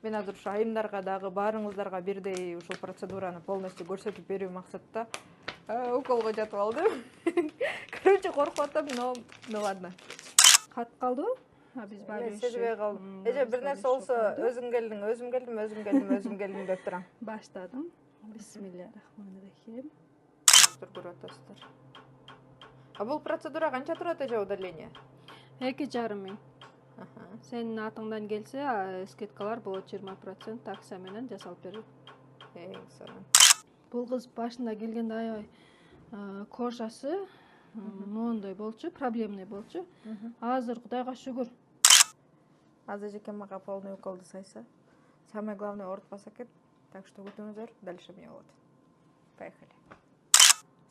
Мен азыр ушу айымдарга дагы баарыңыздарга бирдей ушул процедураны полностью көрсөтүп берүү максатта уколго жатып алдым. Короче, коркуп атам, но ладно. Кат калдыбы? Биз баары сезбей калдым. Эже бир нерсе болсо өзүң келдим деп турам. Баштадым. Бисмиллахиррахманиррахим. Көрүп атасыздар. Бул процедура канча турат эже удаление? 2,5 миң. Сенин атыңдан келсе, скидкалар болот 20% акция менен жасалып берилет. Сонун. Бул кыз башында келгенде аябай кожасы моундай болчу, проблемный болчу. Азыр Кудайга шүгүр. Азыр эжекем мага полный уколду сайса. Самое главное оорутпаса экен. Так что күтүңүздөр, дальше эмне болот. Поехали.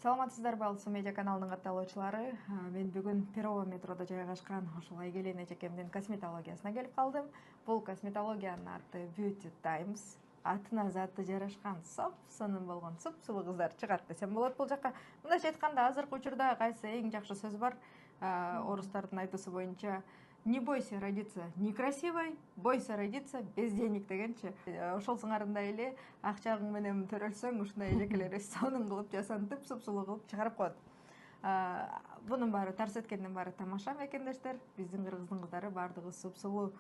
Саламатсыздарбы, Алсу медиа каналынын катталуучулары. Мен бүгүн Перово метрода жайгашкан ушул Айгелен эжекемдин косметологиясына келип калдым. Бул косметологиянын аты Beauty Times. Атына заты жарашкан сонун болгон суп-сулуу кыздар чыгат десем болот бул жака. Мындайча айтканда, азыркы учурда кайсы эң жакшы сөз бар? Орустардын айтуусу боюнча, не бойся родиться некрасивой, бойся родиться без денег дегенчи. Ошол сыңарындай эле акчагың менен төрөлсөң, ушундай эжекелер сонун кылып жасантып, суп-сулуу кылып чыгарып коет. Бунун баары тарс эткендин баары тамаша мекендештер. Биздин кыргыздын кыздары баардыгы суп-сулуу.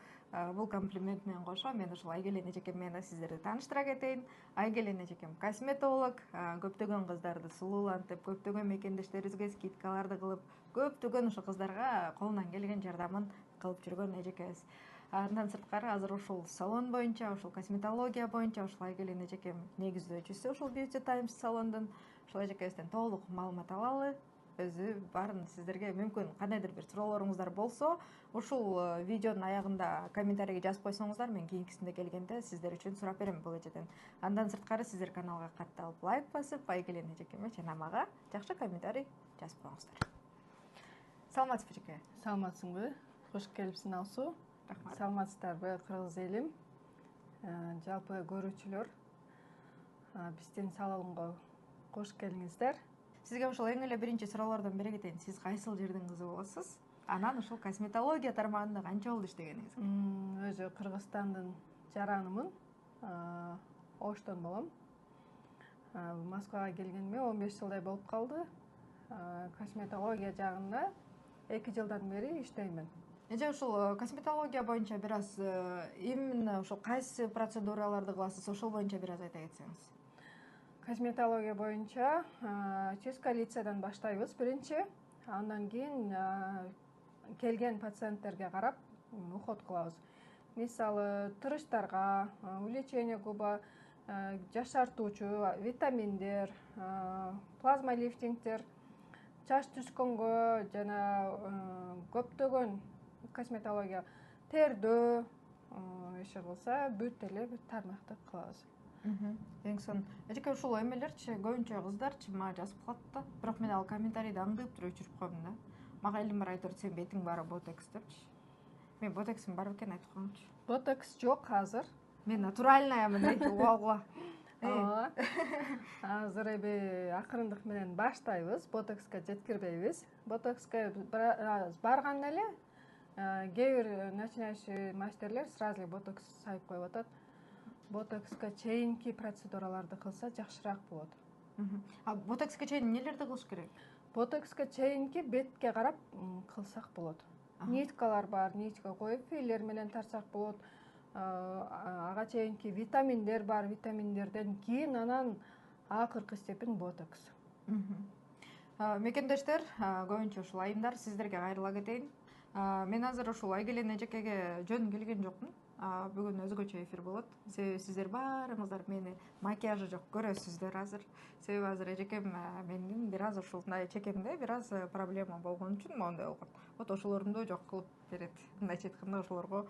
Бул комплимент менен кошо мен ушул Айгелен эжекем менен сиздерди тааныштыра кетейин. Айгелен эжекем косметолог, көптөгөн кыздарды сулуулантып, көптөгөн мекендештерибизге скидкаларды кылып, көптөгөн ошо кыздарга колунан келген жардамын кылып жүргөн эжекебиз. Андан сырткары азыр ушул салон боюнча, ушул косметология боюнча ушул Айгелен эжекем негиздөөчүсү ушул Beauty Times салондун. Ушул эжекебизден толук маалымат алалы. Өзү баарын сиздерге мүмкүн кандайдыр бир суроолоруңуздар болсо, ушул видеонун аягында комментарийге жазып койсоңуздар, мен кийинкисинде келгенде сиздер үчүн сурап берем бул эжеден. Андан сырткары сиздер каналга катталып лайк басып, Айгелен эжекеме жана мага жакшы комментарий жазып коюңуздар. Саламатсызбы эжеке? Саламатсыңбы? Кош келипсиң Алсу. Рахмат. Саламатсыздарбы кыргыз элим? Жалпы көрүүчүлөр, биздин салонго кош келиңиздер. Сизге ушул эң эле биринчи суроолордон бере кетейин. Сиз кайсыл жердин кызы болосуз? Анан ушул косметология тармагында канча болду иштегениңиз? Өзү Кыргызстандын жаранымын. Оштон болом. Москвага келгениме 15 жылдай болуп калды. Косметология жагында 2 жылдан бери иштеймин. Эже ушул косметология боюнча бир аз именно ушул кайсы процедураларды кыласыз? Ошол боюнча бир аз айта кетсеңиз. Косметология боюнча чистка лицадан баштайбыз биринчи. Андан кийин келген пациенттерге карап уход кылабыз. Мисалы, тырыштарга, увеличение губа, жашартуучу, витаминдер, плазма лифтингтер, чач түшкөнгө жана көптөгөн косметология, тердөө, иши кылса бүт эле бир тармакты кылабыз. Эң сонун. Эжеке ушул эмелерчи көбүнчө кыздарчы мага жазып калат да. Бирок мен ал комментарийди аңдып туруп өчүрүп койдум да. Мага элдин баары айтып сен бетиң баары ботекс депчи. Мен ботексим бар экенин айтып койгомчу. Ботекс жок азыр. Мен натуральныймын. Ооба. Азыр эми акырындык менен баштайбыз, ботекска жеткирбейбиз. Ботекска барганда эле кээ бир начинающий мастерлер сразу ботекс сайып коюп атат. Ботекска чейинки процедураларды кылса жакшыраак болот. Ботекска чейин эмнелерди кылыш керек? Ботекска чейинки бетке карап кылсак болот. Ниткалар бар, нитка коюп филлер менен тартсак болот. Ага чейинки витаминдер бар, витаминдерден кийин анан акыркы степень ботекс. Мекендештер, көбүнчө ушул айымдар, сиздерге кайрыла кетейин. Мен азыр ушул Айгелен эжекеге жөн келген жокмун. Бүгүн өзгөчө эфир болот. Себеби сиздер баарыңыздар мени макияжы жок көрөсүздөр азыр. Себеби азыр эжекем менин бир аз ушундай чекемде бир аз проблема болгон үчүн моундай болгон. Вот ошолорунду жок кылып берет. Мындайча айтканда ошолорго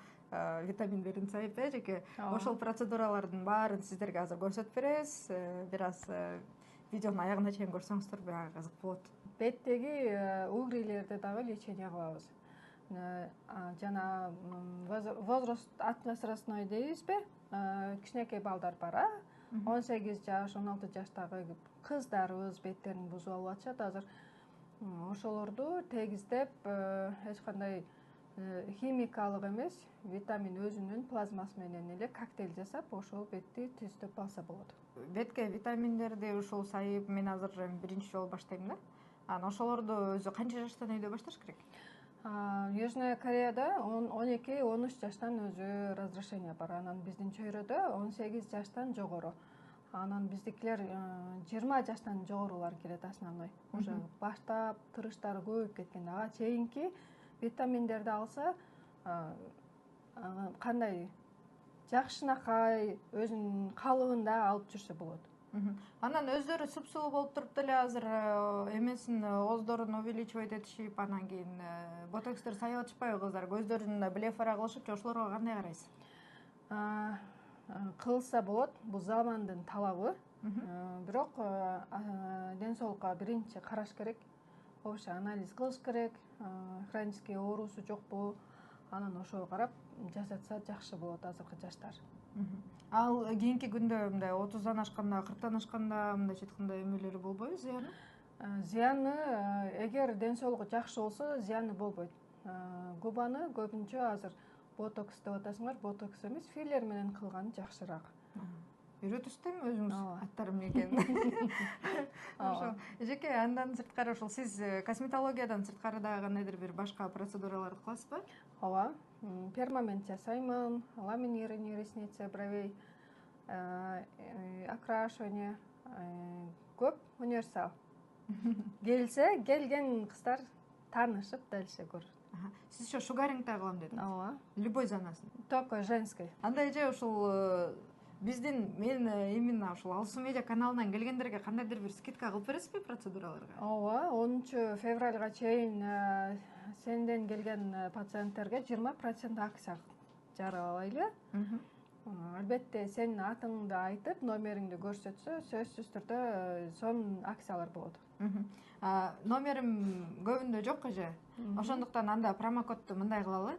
витаминдерин сайып эжеке. Ошол процедуралардын баарын сиздерге азыр көрсөтүп беребиз. Бир аз видеонун аягына чейин көрсөңүздөр бага кызык болот. Беттеги угрилерди дагы лечение кылабыз. Жана возраст относрастной дейбизби? Кичинекей балдар бар, 18 жаш, 16 жаштагы кыздарыбыз беттерин бузуп алып атышат азыр. Ошолорду тегиздеп, эч кандай химикалык эмес, витамин өзүнүн плазмасы менен эле коктейль жасап, ошол бетти түзүп алса болот. Бетке витаминдерди ушул сайып мен азыр биринчи жолу баштайм да. Анан ошолорду өзү канча жаштан үйдө башташ керек? Южная Кореяда 12-13 жаштан өзү разрешение бар. Анан биздин чөйрөдө 18 жаштан жогору. Анан биздикилер 20 жаштан жогорулар келет основной. Уже баштап тырыштары көбөйүп кеткен. Ага чейинки витаминдерди алса, кандай жакшынакай өзүнүн калыбында алып жүрсө болот. Анан өздөрү супсулуу болуп туруп деле азыр эмесин ооздорун увеличивать этишип, анан кийин ботокстер сайып атышпайбы кыздар? Көздөрүн блефора кылышып, ошолорго кандай карайсыз? Кылса болот, бул замандын талабы. Бирок ден соолукка биринчи караш керек. Вообще анализ кылыш керек. Хронический оорусу жокпу? Анан ошого карап жасатса жакшы болот азыркы жаштар. Ал кийинки күндө мындай 30дан ашканда, 40тан ашканда мындайча айтканда эмелери болбойбу, зыяны? Зыяны, эгер ден соолугу жакшы болсо, зыяны болбойт. Губаны көбүнчө азыр ботокс деп атасыңар, ботокс эмес, филлер менен кылган жакшыраак. Үйрөтүсүз да өзүңүз аттарым экен. Ошо эжеке, андан сырткары ушул сиз косметологиядан сырткары дагы кандайдыр бир башка процедураларды кыласызбы? Ооба, перманент жасаймын, ламинирование ресниц, бровей, окрашивание, көп универсал. Келсе, келген кыздар таанышып дальше көрөт. Сиз ошо шугаринг да кылам дедиңиз. Ооба. Любой занасын. Только женский. Андай же ушул мен именно ушул Алсу Медиа каналынан келгендерге кандайдыр бир скидка кылып бересизби процедураларга? Ооба, 10 февралга чейин сенден келген пациенттерге 20% акция жаралайлы. Албетте сенин атыңды айтып, номериңди көрсөтсө, сөзсүз түрдө сонун акциялар болот. Номерим көбүндө жок эже. Ошондуктан анда промокодду мындай кылалы.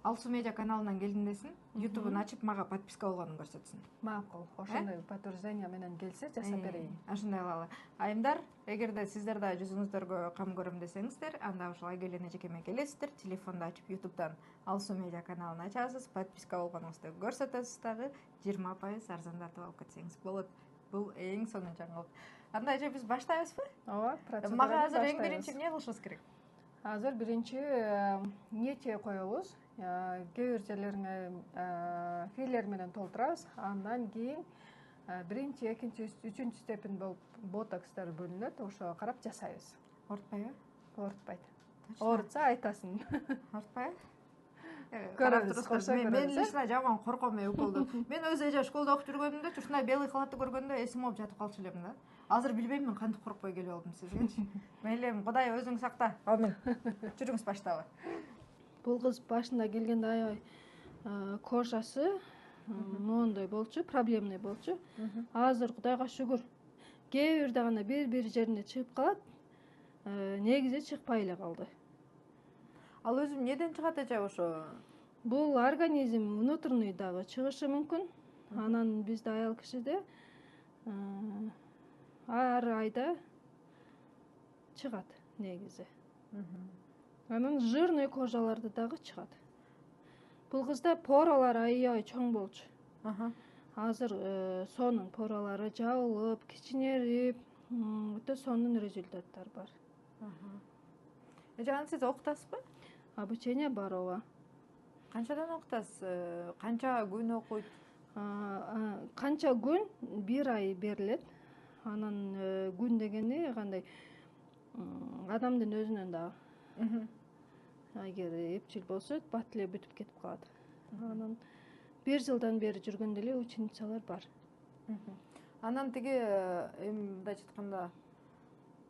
Алсу Медиа каналынан келдим десин, YouTube'ун ачып мага подписка болгонун көрсөтсүн. Макул, ошондой подтверждение менен келсе жасап берейин. Ошондой кылалы. Айымдар, эгерде сиздер да жүзүңүздөргө кам көрөм десеңиздер, анда ушул Айгелен эжекеме келесиздер, телефонду ачып YouTube'дан Алсу Медиа каналын ачасыз, подписка болгонуңузду көрсөтөсүз дагы 20% арзандатып алып кетсеңиз болот. Бул эң сонун жаңылык. Анда эже биз баштайбызбы? Ооба, процедура. Мага азыр эң биринчи эмне кылышыбыз керек? Азыр биринчи нече коебуз. Кээ бир жерлериңе филлер менен толтурабыз. Андан кийин биринчи, экинчи, үчүнчү степень болуп ботокстар бөлүнөт. Ошого карап жасайбыз. Ортпайбы? Ортпайт. Оорутса айтасың. Ортпайбы? Көрөбүз. Мен лично жаман корком уколду. Мен өзү эже школда окуп жүргөнүмдө ушундай белый халатты көргөндө эсим алып жатып калчу элем да. Азыр билбейм кантип коркпой келип алдым сизгечи. Мейлем, Кудай өзүң сакта. Амин. Жүрүңүз баштабы. Бул кыз башында келгенде аябай кожасы моундай болчу, проблемный болчу. Азыр Кудайга шүгүр. Кээ бирде гана бир жеринде чыгып калат. Негизи чыкпай эле калды. Ал өзү неден чыгат эже ошо? Бул организм внутренний дагы чыгышы мүмкүн. Анан бизде аял кишиде ар айда чыгат негизи. Анан жирный кожаларды дагы чыгат. Бул кызда поралар аябай чоң болчу. Азыр сонун поралары жабылып, кичинерип, өтө сонун результаттар бар. Эже, аны сиз окутасызбы? Обучение бар, ооба. Канчадан окутасыз? Канча күн окуйт? Канча күн? 1 ай берилет. Анан күн дегени кандай адамдын өзүнөн дагы. Эгер эпчил болсо, бат эле бүтүп кетип калат. Анан 1 жылдан бери жүргөн деле ученицалар бар. Анан тиги мындайча айтканда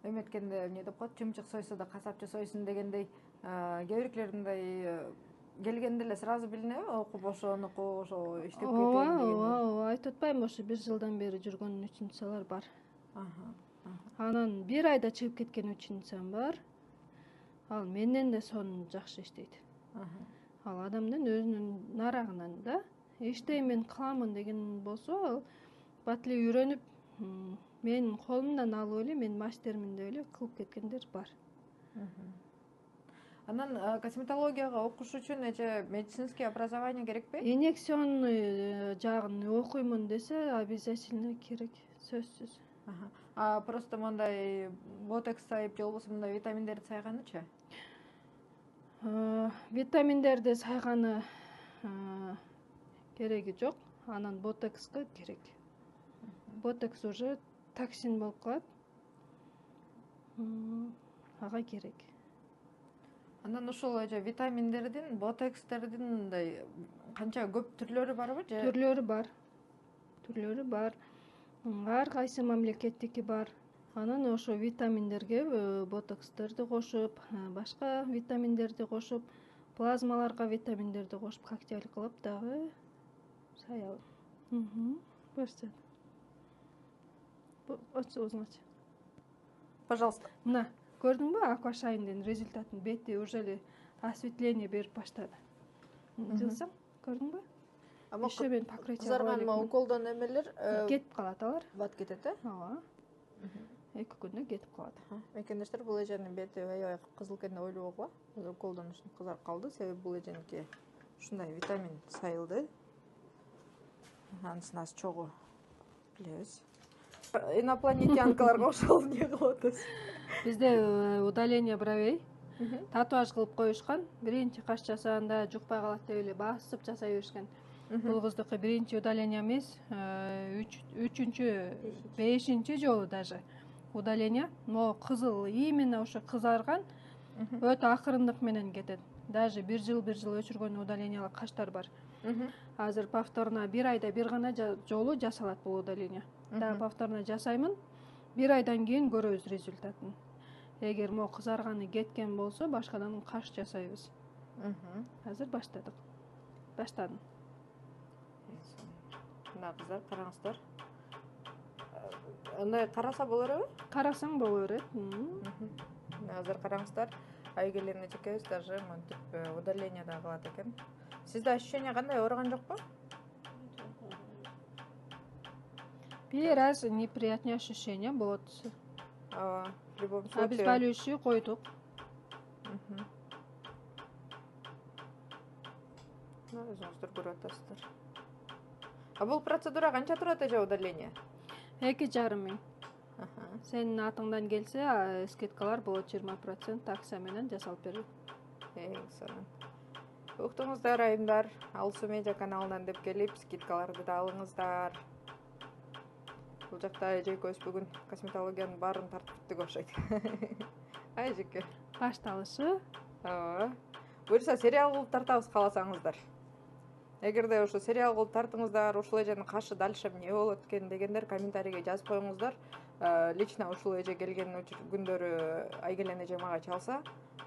эметкенде эмне деп коет, чымчык сойсо да касапчы сойсун дегендей, кээ биркилер мындай келгенде эле сразу билинеби, окуп ошонуку ошо иштеп кетейин дегендер? Ооба, айтып атпаймынбы, ошо 1 жылдан бери жүргөн ученицалар бар. Анан 1 айда чыгып кеткен ученицам бар. Ал менден де сонун жакшы иштейт. Ал адамдын өзүнүн нарагынан да иштейм, мен кыламын деген болсо, ал бат эле үйрөнүп, менин колумдан алып эле, мен мастермин деп эле кылып кеткендер бар. Анан косметологияга окуш үчүн эже медицинский образование керекпи? Инъекционный жагын окуймун десе обязательно керек, сөзсүз. Просто мындай ботекс сайып же болбосо мындай витаминдерди сайганычы? Витаминдерди сайганы кереги жок. Анан ботекска керек. Ботекс уже токсин болуп калат. Ага керек. Анан ушул эже витаминдердин, ботекстердин мындай канча көп түрлөрү барбы же? Түрлөрү бар. Ар кайсы мамлекеттики бар. Анан ошо витаминдерге ботокстерди кошуп, башка витаминдерди кошуп, плазмаларга витаминдерди кошуп коктейль кылып дагы саябыз. Көрсөт. Өзүңөз. Пожалуйста. Мына, көрдүңбү аквашайндын результатын? Бети уже эле осветление берип баштады. Жылсаң, көрдүңбү? Еще мен покрытие кызарган уколдон эмелер кетип калат алар. бат кетет, э? Ооба. 2 күндө кетип калат. Мекендештер бул эженин бети аябай кызыл экен деп ойлобогула. Уколдон ушунтип кызарып калды, себеби бул эженики ушундай витамин сайылды. Анысын аз чогуу билебиз. Инопланетянкаларга ошол эмне кылып атасыз? Бизде удаление бровей татуаж кылып коюшкан. Биринчи каш жасаганда жукпай калат деп эле басып жасай беришкен. Бул кыздыкы биринчи удаление эмес, 3-чү, 5-чи жолу даже удаление. Но кызыл именно ошо кызарган өтө акырындык менен кетет. Даже 1 жыл өчүргөн удалениялар каштар бар. Азыр повторно 1 айда бир гана жолу жасалат бул удаление. Дагы повторно жасаймын. 1 айдан кийин көрөбүз результатын. Эгер могу кызарганы кеткен болсо, башкадан каш жасайбыз. Азыр баштадым. Мына кыздар караңыздар. Андай караса боло береби? Карасаң боло берет. Азыр караңыздар. Айгелен эжекебиз даже мынтип удаление да кылат экен. Сизде ощущение кандай, ооруган жокпу? Бир раз неприятный ощущение болот. В любом случае. Обезболивающий койдук. Өзүңүздөр көрүп атасыздар. Бул процедура канча турат эже удаление? 2,5 миң. Сенин атыңдан келсе, скидкалар болот 20% акция менен жасалып берет. Сонун. Уктуңуздар айымдар, Алсу Медиа каналынан деп келип, скидкаларды да алыңыздар. Бул жакта эже экөөбүз бүгүн косметологиянын баарын тартып кеттик окшойт. Эжеке. Башталышы. Буюрса сериал кылып тартабыз кааласаңыздар. Эгерде ошо сериал кылып тартыңыздар, ушул эженин кашы дальше эмне болот экен дегендер комментарийге жазып коюңуздар. Лично ушул эже келген күндөрү Айгелен эже мага чалса,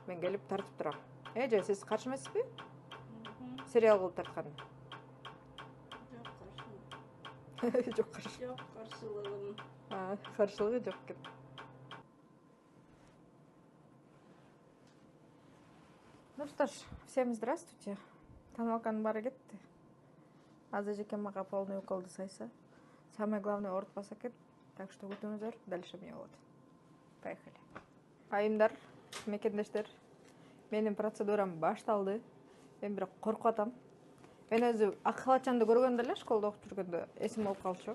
мен келип тартып турам. Эже, сиз каршы эмессизби? Сериал кылып тарткан. Жок, каршылыгым. Каршылыгы жок экен. Ну что ж, всем здравствуйте. Тоналканын баары кетти. Азыр эжеке мага полный уколду сайса. Самое главное оорутпаса экен. Так что күтүңүздөр, дальше эмне болот. Поехали. Айымдар, мекендештер, менин процедурам башталды. Мен бирок коркуп атам. Мен өзү ак халатчанды көргөндө эле школдо окуп жүргөндө эсим болуп калчу.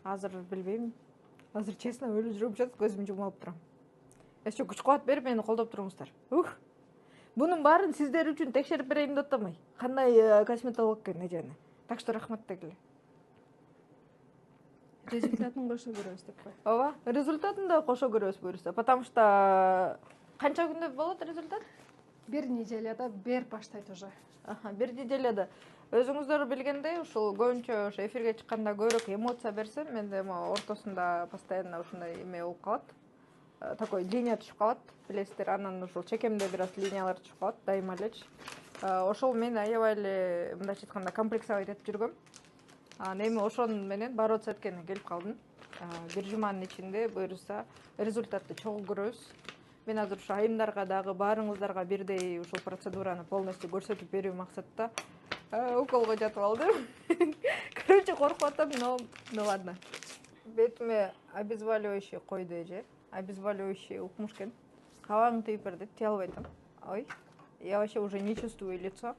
Азыр билбейм. Азыр честно өлүп жүрүп жатат, көзүмдү жумуп алып турам. Эсче күч кубат берип мени колдоп туруңуздар. Бунун баарын сиздер үчүн текшерип берейин деп атамай. Кандай косметолог экен эжени. Так что рахмат дегиле. Результатын кошо көрөбүз деп кой. Ооба, результатын да кошо көрөбүз буюрса. Потому что канча күндө болот результат? 1 неделяда бер баштайт уже. 1 неделяда. Өзүңүздөр билгендей, ушул көбүнчө ошо эфирге чыкканда көбүрөөк эмоция берсем, менде ортосунда постоянно ушундай эме болуп калат. Такой линия түшүп калат, билесиздер, анан ушул чекемде бир аз линиялар түшүп калат, дайыма элечи. Ошол мени аябай эле мындайча айтканда комплексовать этип жүргөм. Эми ошонун менен бороться эткени келип калдым. 1 жуманын ичинде буюрса результатты чогуу көрөбүз. Мен азыр ушу айымдарга дагы баарыңыздарга бирдей ушул процедураны полностью көрсөтүп берүү максатта уколго жатып алдым. Короче, коркуп атам, но ладно. Бетиме обезболивающий койду эже. Обезболивающий укмуш экен. Кабагың тийип бер деп тие албай атам. Ой, я вообще уже не чувствую лицо.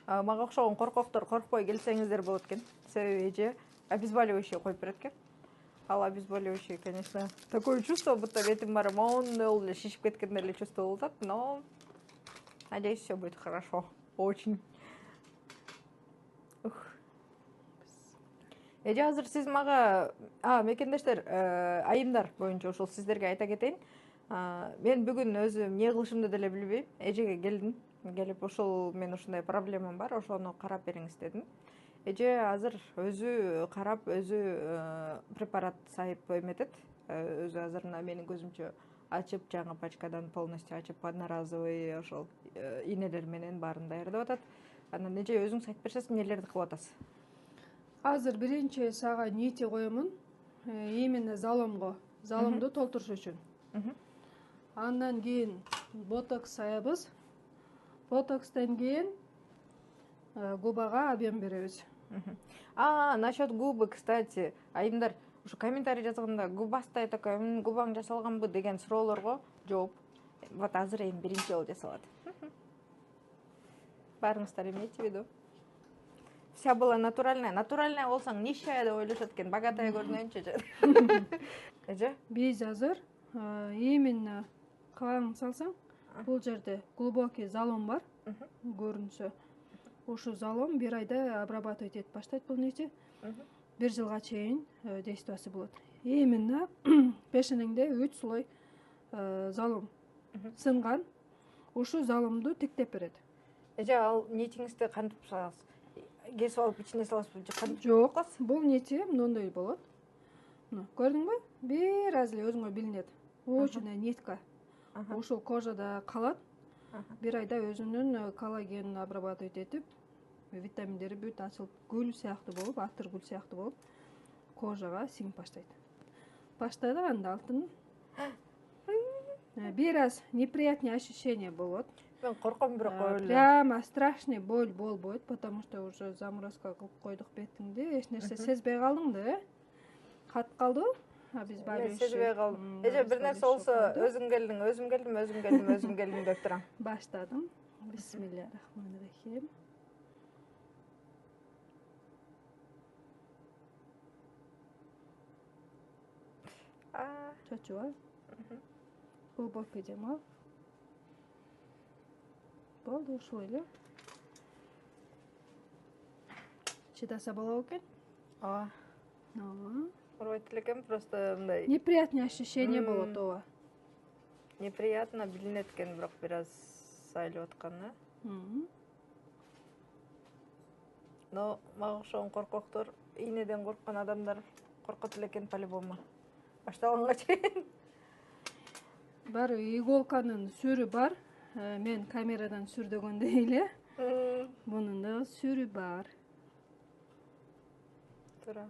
Мага окшогон коркоктор коркпой келсеңиздер болот экен. Себеби эже обезболивающий коюп берет экен. Ал обезболивающий, конечно, такое чувство, будто бетим баары моундай болуп эле шишип кеткендей эле чувство болуп атат, но надеюсь, все будет хорошо. Очень. Эже азыр сиз мага мекендештер, айымдар боюнча ушул сиздерге айта кетейин. Мен бүгүн өзүм эмне кылышымды деле билбейм. Эжеге келдим. Келип ушул мен ушундай проблемам бар, ошону карап бериңиз дедим. Эже азыр өзү карап, өзү препарат сайып эметет. Өзү азыр мына менин көзүмчө ачып, жаңы пачкадан полностью ачып, одноразовый ошол инелер менен баарын даярдап атат. Анан эже өзүң айтып берсең, эмнелерди кылып атасыз? Азыр биринчи сага нити коемун. Именно заломду толтуруш үчүн. Андан кийин ботокс саябыз. Ботокстан кийин губага объем беребиз. Насчет губы, кстати, айымдар ушу комментарий жазганда губастай такой, губаң жасалганбы деген суроолорго жооп. Вот азыр эми биринчи жолу жасалат. Баарыңыздар эмнечи виду? Вся была натуральная. Натуральная болсаң нищая деп ойлошот экен. Богатая көрүнөйүнчү. Эже? Биз азыр именно кабагыңды салсаң, бул жерде глубокий залом бар, көрүнсө. Ушу залом бир айда обрабатывать этип баштайт бул нити. Бир жылга чейин действиясы болот. Именно пешенеңде 3 слой залом сынган. Ушу заломду тиктеп берет. Эже ал нитиңизди кантип саласыз? Кесип алып ичине саласызбы же кантип? Жок, бул нити мындай болот. Көрдүңбү? Бир аз эле өзүңө билинет. Очная нитка. Ушул кожада калат. Бир айда өзүнүн коллагенин обрабатывать этип, витаминдери бүт ачылып, гүл сыяктуу болуп, атыр гүл сыяктуу болуп, кожага сиңип баштайт. Баштады анда алтын. Бир аз неприятный ощущение болот. Мен корком бирок өлө. Прямо страшный боль болбойт, потому что уже заморозка кылып койдук бетиңди. Эч нерсе сезбей калдың да, кат калдыбы? Обезболивающий. Сезбей калдым. Эже бир нерсе болсо өзүм келдим деп турам. Баштадым. Бисмиллахиррахманиррахим. Чочуп ал. Глубокий дем ал. Болду ушул эле. Чыдаса болобу экен? Ооба. Оройт элекем, просто мындай Неприятный ощущение болот, ооба. неприятно билинет экен, бирок бир аз айлып аткан, Но мага окшогон коркоктор, ийнеден корккан адамдар коркот элекен по-любому. Башталганга чейин. Бар иголканын сүрү бар. Мен камерадан сүрдөгөндөй эле. Бунун да сүрү бар. Туура.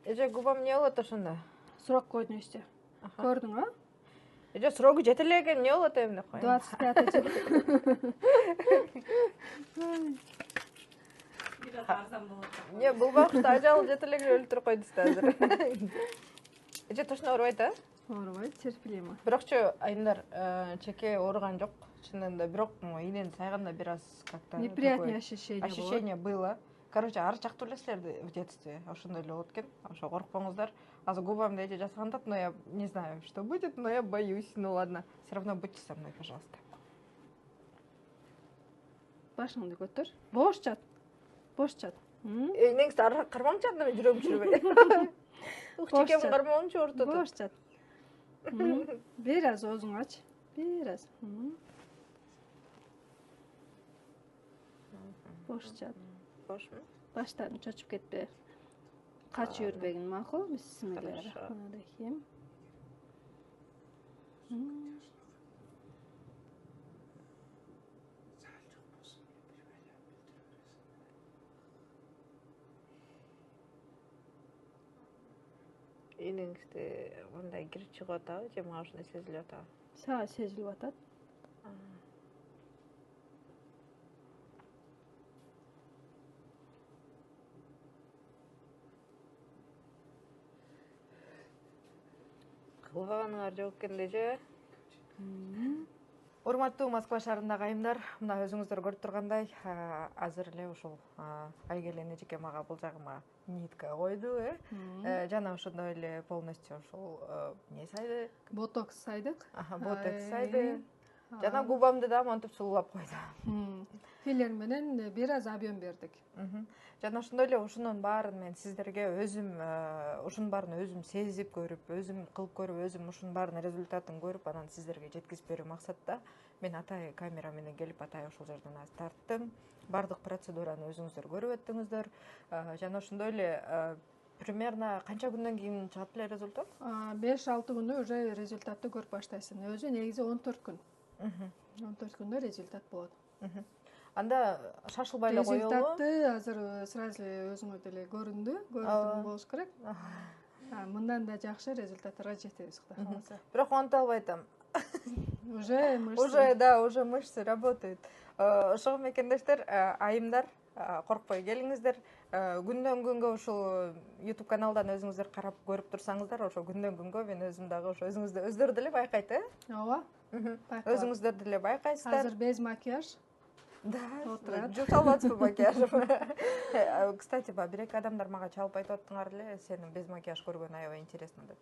Эже губам эмне болот ошондо? Срок годности. Көрдүң, Эже срогу жете эле экен, эмне болот эми деп коеюн. 25 жыл. Не, бул бакышта ажал жете эле өлтүрүп койдуз да азыр. Эже точно оорубайт, Оорубайт, терпелейм. Бирокчу айымдар, чеке ооруган жок. Чынында, бирок инени сайганда бир аз как-то Неприятное ощущение болот. ощущение было. Короче, арчактуу эле силерди в детстве. Ошондой эле болот экен. Ошо коркпоңуздар. Азыр губамды эже жасагандат, но я не знаю, что будет, но я боюсь. Ну ладно, все равно будьте со мной, пожалуйста. Башыңды көтөр. Бош жат. Бош жат. Негизинде арак кармаңчы, анда мен жүрөгүм чүрбөйт. Чекем кармаңчы ортотуп. Бош жат. Бир аз оозуңду ач. Бир аз. Бош жат. Бошму? Баштарын чочуп кетпе. Качып жүрбөгүн макул. Бисмиллахиррахманиррахим. Ийниңизде мындай кирип чыгып атабы же мага ушундай сезилип атабы? Сага сезилип атат. кылбаганыңар жок экенде же. Урматтуу Москва шаарындагы айымдар, мына өзүңүздөр көрүп тургандай, азыр эле ушул Айгелен эжеке мага бул жагыма нитка койду, жана ошондой эле полностью ушул эмне сайды? Ботокс сайдык. Ботокс сайды. Жана губамды да монтип сулуулап койду. Филлер менен бир аз объем бердик. Жана ошондой эле ушунун баарын мен сиздерге ушунун баарын өзүм сезип көрүп, өзүм кылып көрүп, өзүм ушунун баарын результатын көрүп, анан сиздерге жеткизип берүү максатта мен атай камера менен келип атай ошол жерден аз тарттым. Бардык процедураны өзүңүздөр көрүп өттүңүздөр. Жана ошондой эле примерно канча күндөн кийин чыгат эле результат? 5-6 күндө уже результатты көрүп баштайсың. Өзү негизи 14 күн. 14 күндө результат болот. Анда шашылбай эле коелу. Результатты азыр сразу өзүңөр деле көрүндү болуш керек. Мындан да жакшы результаттарга жетебиз, Кудай кааласа. Бирок онто албай атам. Уже мышцы работают. Ошого мекендештер, айымдар, коркпой келиңиздер. Күндөн күнгө ушул YouTube каналдан өзүңүздөр карап көрүп турсаңыздар, ошо күндөн күнгө мен өзүм дагы ошо өзүңүздөр деле байкайт, Ооба. Өзүңүздөр деле байкайсыздар. Азыр без макияж. Да, жуталбатсызбы макияжым. Кстати, бир-эки адамдар мага чалып айтып аттыңар эле, сени без макияж көргөн аябай интересно деп.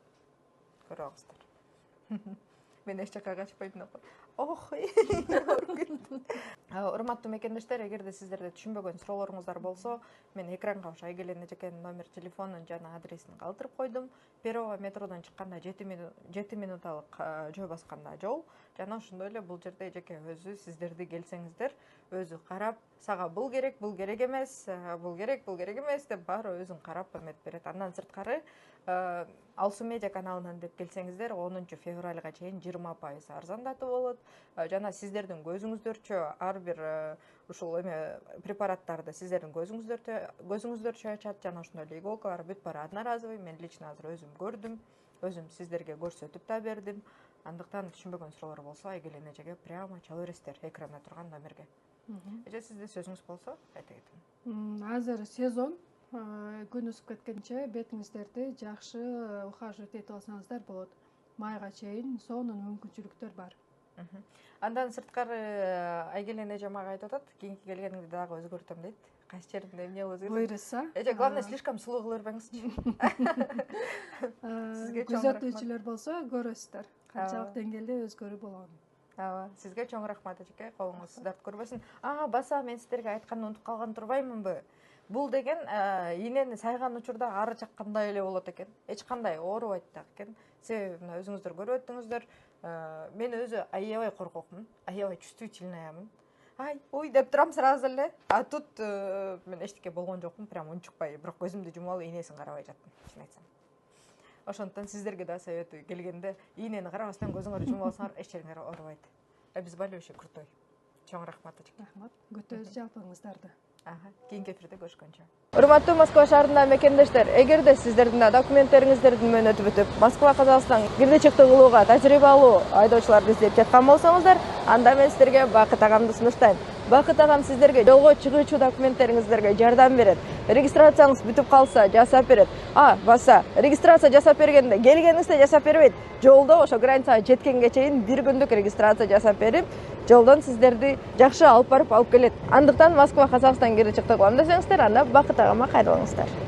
Көрүп алыңыздар. Мен эч жака качпайм деп. Ох. Урматтуу мекендештер, эгерде сиздерде түшүнбөгөн суроолоруңуздар болсо, мен экранга ошо Айгелен эжекенин номер телефонун жана адресин калтырып койдум. Первого метродон чыкканда 7 минуталык жөө басканда жол. Жана ошондой эле бул жерде эжеке өзү сиздерди келсеңиздер, өзү карап, сага бул керек эмес, бул керек эмес деп баары өзүн карап эметип берет. Андан сырткары Алсу медиа каналынан деп келсеңиздер, 10 февралга чейин 20% арзандатып болот. Жана сиздердин көзүңүздөрчө ар бир ушул препараттарды сиздердин көзүңүздөрчө ачат, жана ошондой эле иголкалар бүт баары одноразовый. Мен лично азыр өзүм көрдүм, өзүм сиздерге көрсөтүп да бердим. Андыктан түшүнбөгөн суроолор болсо Айгелен эжеге прямо чала бересиздер экранда турган номерге. Эже сизде сөзүңүз болсо айта кетиң. Азыр сезон, күн ысып кеткенче бетиңиздерди жакшы ухаживать этип алсаңыздар болот. Майга чейин сонун мүмкүнчүлүктөр бар. Андан сырткары Айгелен эже мага айтып атат, кийинки келгениңде дагы өзгөртөм дейт. Кайсы жеринде эмне өзгөртөм? Буйруса. Эже, главное, слишком сулуу кыла бербеңизчи. Күзөтүүчүлөр болсо көрөсүздөр. Канчалык деңгээлде өзгөрүү болгонун. Ооба, сизге чоң рахмат эжеке, колуңуз сыздарып көрбөсүн. Баса, мен сиздерге айтканды унутуп калган турбаймынбы? Бул деген ийнени сайган учурда ары чаккандай эле болот экен. Эч кандай оорубайт дагы экен. Себеби мына өзүңүздөр көрүп өттүңүздөр. Мен өзү аябай коркокмун, аябай чувствительныймын. Ой деп турам сразу эле. Тут мен эчтеке болгон жокмун, прям унчукпай, бирок көзүмдү жумуп алып ийнесин карабай жаттым, чын айтсам. Ошондон сиздерге да советую, келгенде ийнени карабастан көзүңөрдү жумуп алсаңар, эч жериңер оорубайт. Обезболивающий крутой. Чоң рахмат эжеке. Рахмат. Күтөбүз жалпыңыздарды. Кийинки эфирде көрүшкөнчө. Урматтуу Москва шаарындагы мекендештер, эгерде сиздердин да документтериңиздердин мөөнөтү бүтүп, Москва Казакстан кирди чыкты кылууга тажрыйба алуу айдоочуларды издеп жаткан болсоңуздар, анда мен сиздерге Бакыт агамды сунуштайм. Бакыт агам сиздерге жолго чыгуучу документтериңиздерге жардам берет. Регистрацияңыз бүтүп калса жасап берет. Баса, регистрация жасап бергенде келгениңизде жасап бербейт. Жолдо ошо границага жеткенге чейин 1 күндүк регистрация жасап берип, жолдон сиздерди жакшы алып барып алып келет. Андыктан Москва Казакстан кирди чыкты кылам десеңиздер, анда Бакыт агама кайрылыңыздар.